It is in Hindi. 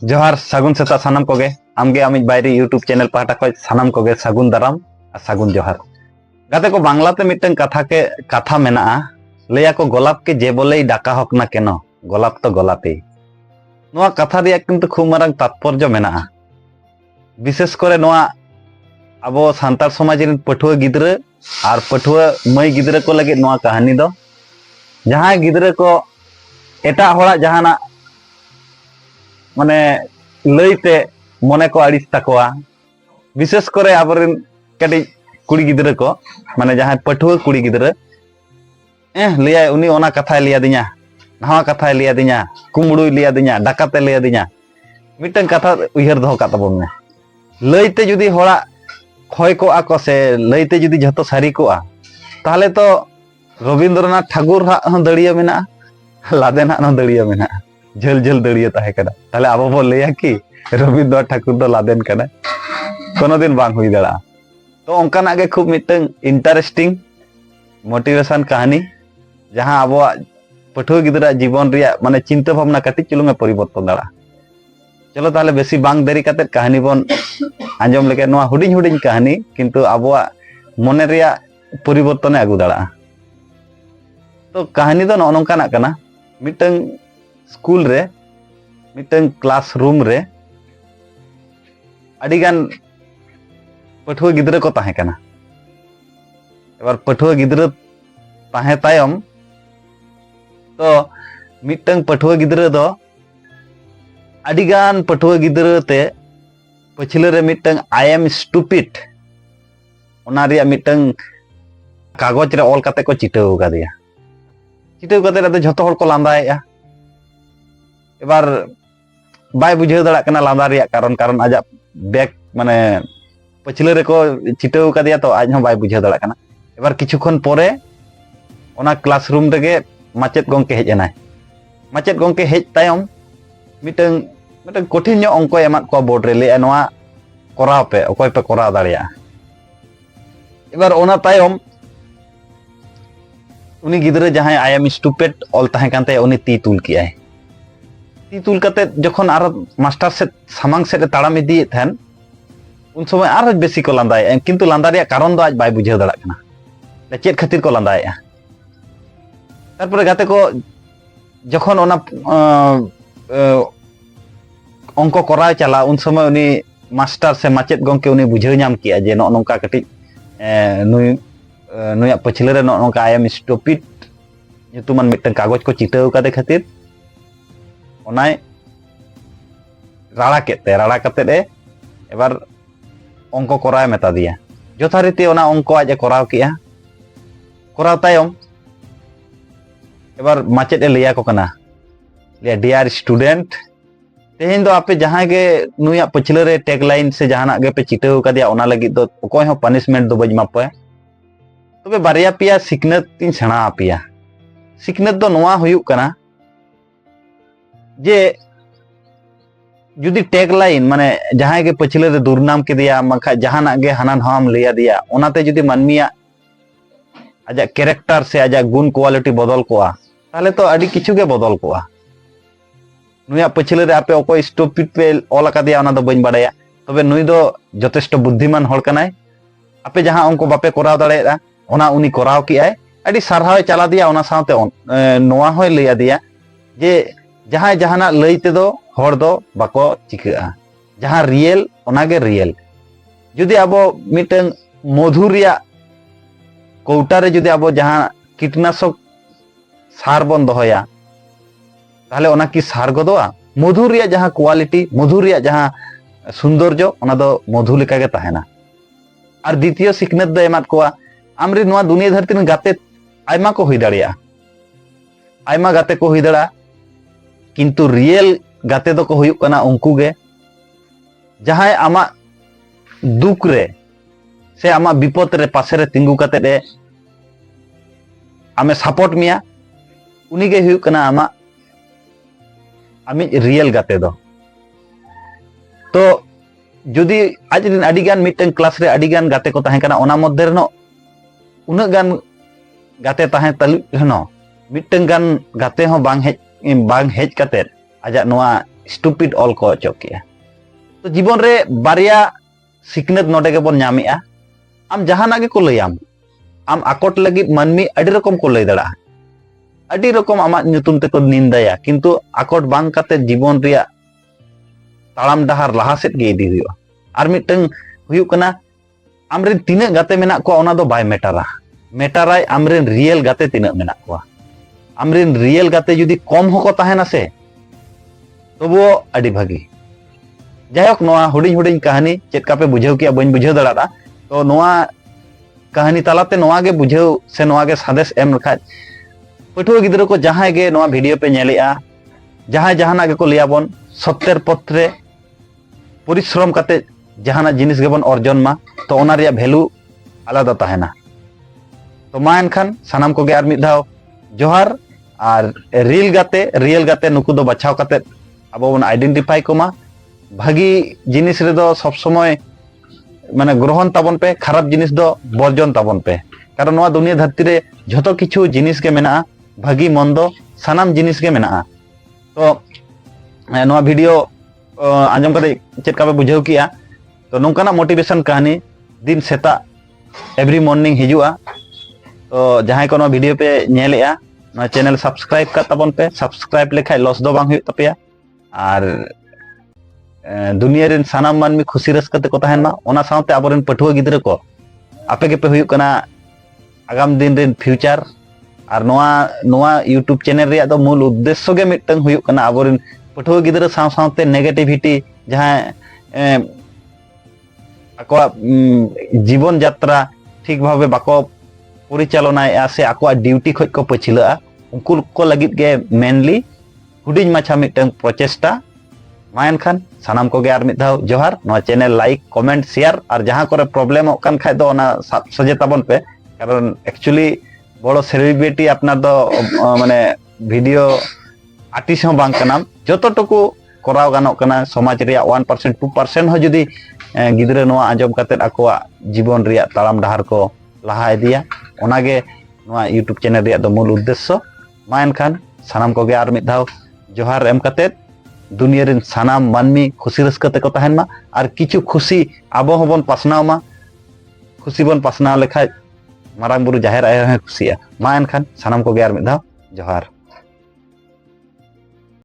जोहार सागुन सेता सानाम कोगे आमगे आमिज बायरी यूट्यूब चैनल पाटा को सानाम कोगे सागुन दाराम और सागुन जोहार गाते को बांग्लाते मिटन कथा मेना लैया को गोलाप के जे बोले डाका हकना केनो गोलाप तो गोलापी नोआ कथा दिया किंतु खूब मारंग तात्पर्य मेना विशेष करे नोआ अबो सांतार समाज रिन पठुआ गिद्रे और पठुआ मई गिद्रे को लगे नोआ कहानी दो जहां गिद्रे को एटा होड़ा जहाना माने लईते मने को आड़िस तकवा विशेष करे आबरिन कटी कुड़ी गिद्रे को माने जहां पठुआ कुड़ी गिद्रे लिया उनी ओना कथा लिया दिया नवा कथा लिया दिया कुमड़ू लिया दिया डाकाते लिया दिया मिटन कथा उहर दो का तबों लईते जुदी होड़ा खय को आको से लईते जुदी जतो सारी को ताहले तो रविंद्रनाथ ठाकुर हां दड़िया मेना लादेन हां दड़िया मेना झल झल दड़िया ताहे कदा ताहले आबो बो लेया कि रविंद्रनाथ ठाकुर दो लादेन कदा कोनो दिन बांग हुई दड़ा तो ओंकाना गे खूब मिटन इंटरेस्टिंग मोटिवेशन कहानी जहां आबो पठुआ गिद्रा जीवन रिया माने चिंता भावना कटी चुलुंगे परिवर्तन दड़ा चलो ताहले बेसी बांग देरी कते कहानी बन आंजम लेके नोआ हुडिंग हुडिंग कहानी किंतु आबोआ मने रिया परिवर्तन आगु दड़ा तो कहानी दो नोनकाना कना मिटन स्कूल रे मिटन क्लासरूम रे अडिगान पठुआ गिद्रा को ताहे कना एबार पठुआ गिद्रा ताहे तायम तो मिटन पठुआ गिद्रा दो अडिगान पठुआ गिद्रा ते पछिले रे मिटन आई एम स्टूपिड ओना रिया मिटन कागज रे ऑल काते को चिटाव कादिया चिटाव काते रे झतो हर को लांदाएया एबार बाय बुझाव दड़ा कना लांदा रिया कारण आजा बैग माने पछिले रे को चिटाव कादिया तो आज हो बाय बुझाव दड़ा कना एबार किछुखन परे ओना क्लासरूम रेगे माचेत गंके हेज एनाय माचेत गंके हेज तायम मिटन कठिन ᱧᱚᱜ अंक एमात को बोर्ड रे ले नोआ कराव पे अकोय पे कराव दाड़िया एबार ओना तायम उनी गिद्रे जहां आई एम स्टूपिड ऑल ताहे कांते उनी ती तुल कियाय ती तुल काते जखन आर मास्टर से सामांग से ताड़ाम इदी थेन उन समय आर बेसी को लांदाय किंतु लांदा रिया कारण दो आज बाय बुझाव दाड़ा कना चेत खातिर को लांदाय तारपरे गाते को जखन ओना अंक कराव चला उन समय उनी मास्टर से माचेत गंके उनी बुझाव नाम किया जे नो नोंका कटी नुया पछिले रे नो नोंका आई एम स्टूपिड युतुमान मिटन कागज को चिटाव काते खातिर ओनाय राड़ा कते रे एबार अंक कराव मेता दिया यथारीति ओना अंक आज कराव किया कराव तायम एबार माचेत ए लिया को कना लिया डियर स्टूडेंट तेहेन दो आपे जहां गे नुया पछिले रे टैग लाइन से जहाना गे पे चिटाव कादिया ओना लगी दो कोई हो पनिशमेंट दो बज मापे तबे बारिया पिया सिकनत तीन सेना आपिया सिकनत दो नोआ हुयुक कना जे जुदी टैग लाइन माने जहां गे पछिले रे दुर्नाम के दिया मखा जहाना गे हनान हम लिया दिया ओनाते जुदी मानमिया आजा कैरेक्टर से आजा गुण क्वालिटी बदल कोआ ताहले तो अडी किछु गे बदल कोआ नुया पछिले रे आपे ओको स्टूपिड पे ऑल कादिया ओना दो बइन बाड़ाया तबे नुई दो जथेष्ट बुद्धिमान हड़ कनाय आपे जहां अंको बापे कराव दाड़ेया ओना उनी कराव कियाय अडी सारहाव चला दिया ओना साथे नोआ होय लैया दिया जे जहां जहाना लईते दो हड़ दो बाको चिका जहां रियल ओनागे रियल जुदी आबो मिटन मधुरिया कौटा रे जुदी आबो जहां कीटनाशक सार बन दोहया ताहले ओना की सार गदोआ मधु रिया जहां क्वालिटी मधु रिया जहां सौंदर्य ओना दो मधु लेका गे ताहेना और द्वितीय सिकनत दो एमात कोआ आमरी नोआ दुनिया धरती में गाते आयमा को हुई दाड़िया आयमा गाते को हुई दाड़ा किंतु रियल गाते दो को हुयुक कना उनकू गे जहां आमा दुख रे से आमा विपद रे पासे रे तिंगु काते रे आमे सपोर्ट मिया उनी गे हुयुक कना आमा आमी रियल गाते दो तो जुदी आज दिन अडिगान मिटन क्लास रे अडिगान गाते को ताहे कना ओना मध्य रे नो उना गान गाते ताहे तलु नो मिटन गान गाते हो बांग हेज काते आजा नोआ स्टूपिड ऑल को अचो किया तो जीवन रे बारिया सिकनेत नोडे के बन नामिया आम जहाना के को लयाम आम आकोट लगी मानमी अडी रकम को लय दड़ा अडी रकम आमा ᱧᱩᱛᱩᱢ ते को निंदाया किंतु आकोट बांग काते जीवन रिया ताड़ाम डहार लहा सेट गे इदी हुआ आर मिटंग हुयु कना आमरे तिने गाते मेना को ओना दो बाय मेटारा मेटाराय आमरे रियल गाते तिने मेना को आमरे रियल गाते जुदी कम होको ताहेना से तो वो अडी भागी जायक नोआ हुडिंग हुडिंग कहानी चेक कापे बुझाव किया बन बुझाव दड़ा तो नोआ कहानी तालाते नोआ गे बुझाव से नोआ गे सदेश एम रखा पठुआ गिद्रो को जहां गे नोआ वीडियो पे नेलेआ जहां जहाना गे को लियाबन सत्तर पत्रे परिश्रम काते जहाना जिनिस गेबन अर्जन मा तो ओना रिया वैल्यू आलादा ताहेना तो मा एनखान सानाम को गे आर मिद धाव जोहार आर रियल गाते नुकु दो बचाव काते अब बन आइडेंटिफाई को मा भागी जिनिस रे दो सब समय माने ग्रहण ताबन पे खराब जिनिस दो बर्जन ताबन पे कारण नोआ दुनिया धरती रे झोतो किछु जिनिस के मेना भागी मंदो सानाम जिनिस के मेना तो नोआ वीडियो आंजम कते चेक का बुझाव किया तो नोंकाना मोटिवेशन कहानी दिन सेता एवरी मॉर्निंग हिजुआ तो जहां को नोआ वीडियो पे नेलेआ नोआ चैनल सब्सक्राइब कर ताबन पे सब्सक्राइब लेखाय लॉस दो बांग हुई तपेया आर दुनिया रेन सानाम मानमी खुशी रस्कते को तहन मा ओना सावते आबोरेन पठुआ गिद्रे को आपे के पे हुयु कना आगाम दिन रेन फ्यूचर और नोआ यूट्यूब चैनल रे दो मूल उद्देश्य गे मिटंग हुयु कना आबोरेन पठुआ गिद्रे साव सावते नेगेटिविटी जहां आको जीवन यात्रा ठीक भावे बाको परिचालनाया से आको ड्यूटी खज को पछिला उनको को लगित गे मेनली हुडिंग माछा मिटंग प्रचेष्टा मायन खान सानाम को गे आर मिद धाव जोहार नोआ चैनल लाइक कमेंट शेयर और जहां करे प्रॉब्लम होकन खाय दो ओना सजे ताबन पे कारण एक्चुअली बड़ो सेलिब्रिटी अपना दो माने वीडियो आर्टिस्ट हो बांग कनाम जतो टुकु कराव गानो कना समाज रिया 1% 2% हो जदी गिद्रे नोआ आंजम काते आकोआ जीवन रिया ताड़ाम डहार को लहा इदिया ओनागे नोआ यूट्यूब चैनल रिया दो मूल उद्देश्य मायन खान सानाम को गे आर मिद धाव जोहार एम काते दुनिया रेन सानाम मानमी खुशी रस्कते को तहन मा और किछु खुशी आबो होबन पासनाव मा खुशी बन पासनाव लेखाय मारांग बुरु जाहेर आय खुशिया मा एनखान सानाम को गे आर मिद धाव जोहार।